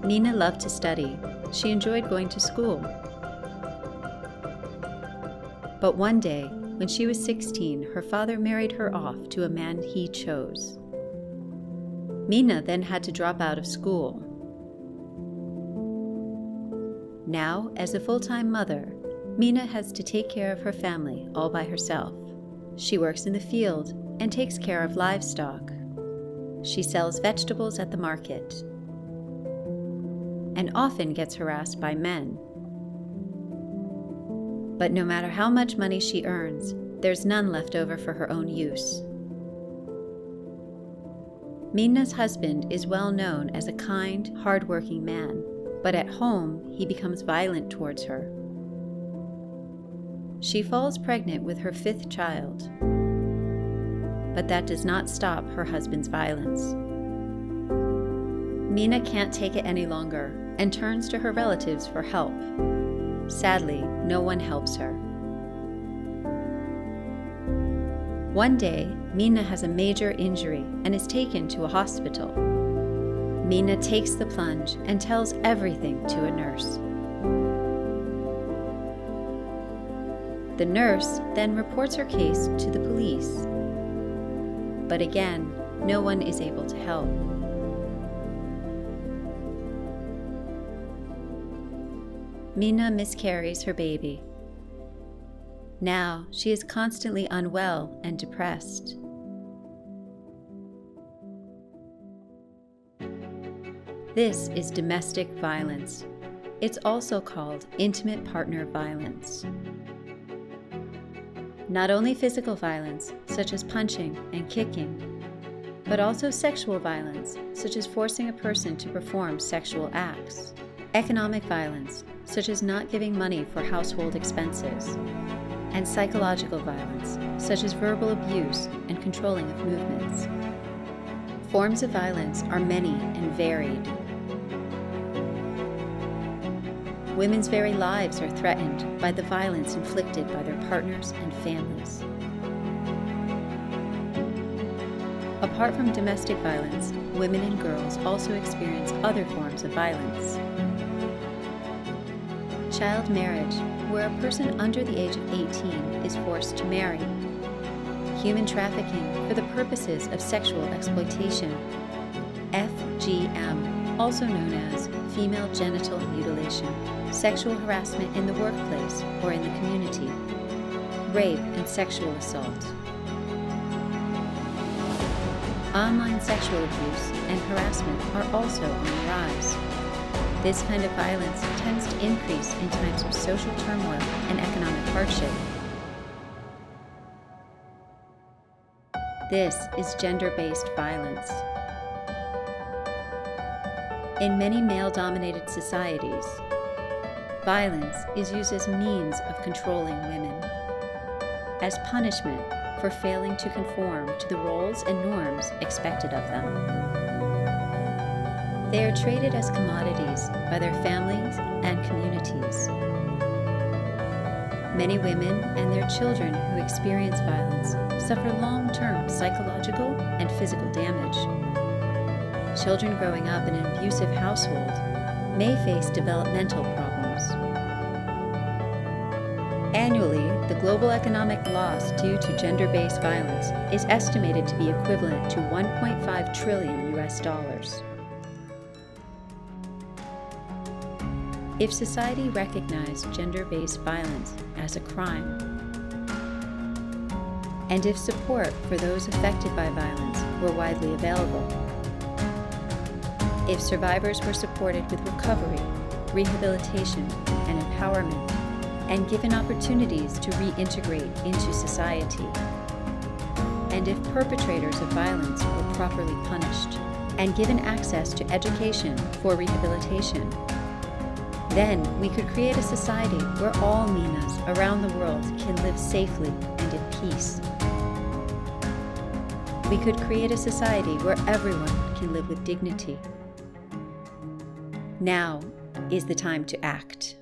Mina loved to study. She enjoyed going to school. But one day, when she was 16, her father married her off to a man he chose. Mina then had to drop out of school. Now, as a full-time mother, Mina has to take care of her family all by herself. She works in the field and takes care of livestock. She sells vegetables at the market and often gets harassed by men. But no matter how much money she earns, there's none left over for her own use. Mina's husband is well known as a kind, hard-working man, but at home he becomes violent towards her. She falls pregnant with her 5th child, but that does not stop her husband's violence. Mina can't take it any longer and turns to her relatives for help. Sadly, no one helps her. One day, Mina has a major injury and is taken to a hospital. Mina takes the plunge and tells everything to a nurse. The nurse then reports her case to the police. But again, no one is able to help. Mina miscarries her baby. Now she is constantly unwell and depressed. This is domestic violence. It's also called intimate partner violence. Not only physical violence, such as punching and kicking, but also sexual violence, such as forcing a person to perform sexual acts. Economic violence, such as not giving money for household expenses. And psychological violence, such as verbal abuse and controlling of movements. Forms of violence are many and varied. Women's very lives are threatened by the violence inflicted by their partners and families. Apart from domestic violence, women and girls also experience other forms of violence. Child marriage, where a person under the age of 18 is forced to marry. Human trafficking for the purposes of sexual exploitation. FGM, also known as female genital mutilation. Sexual harassment in the workplace or in the community. Rape and sexual assault. Online sexual abuse and harassment are also on the rise. This kind of violence tends to increase in times of social turmoil and economic hardship. This is gender-based violence. In many male-dominated societies, violence is used as means of controlling women, as punishment for failing to conform to the roles and norms expected of them. They are traded as commodities by their families and communities. Many women and their children who experience violence suffer long-term psychological and physical damage. Children growing up in an abusive household may face developmental problems. Annually, the global economic loss due to gender-based violence is estimated to be equivalent to $1.5 trillion US. If society recognized gender-based violence as a crime, and if support for those affected by violence were widely available, if survivors were supported with recovery, rehabilitation, and empowerment, and given opportunities to reintegrate into society, and if perpetrators of violence were properly punished and given access to education for rehabilitation, then we could create a society where all Minas around the world can live safely and in peace. We could create a society where everyone can live with dignity. Now is the time to act.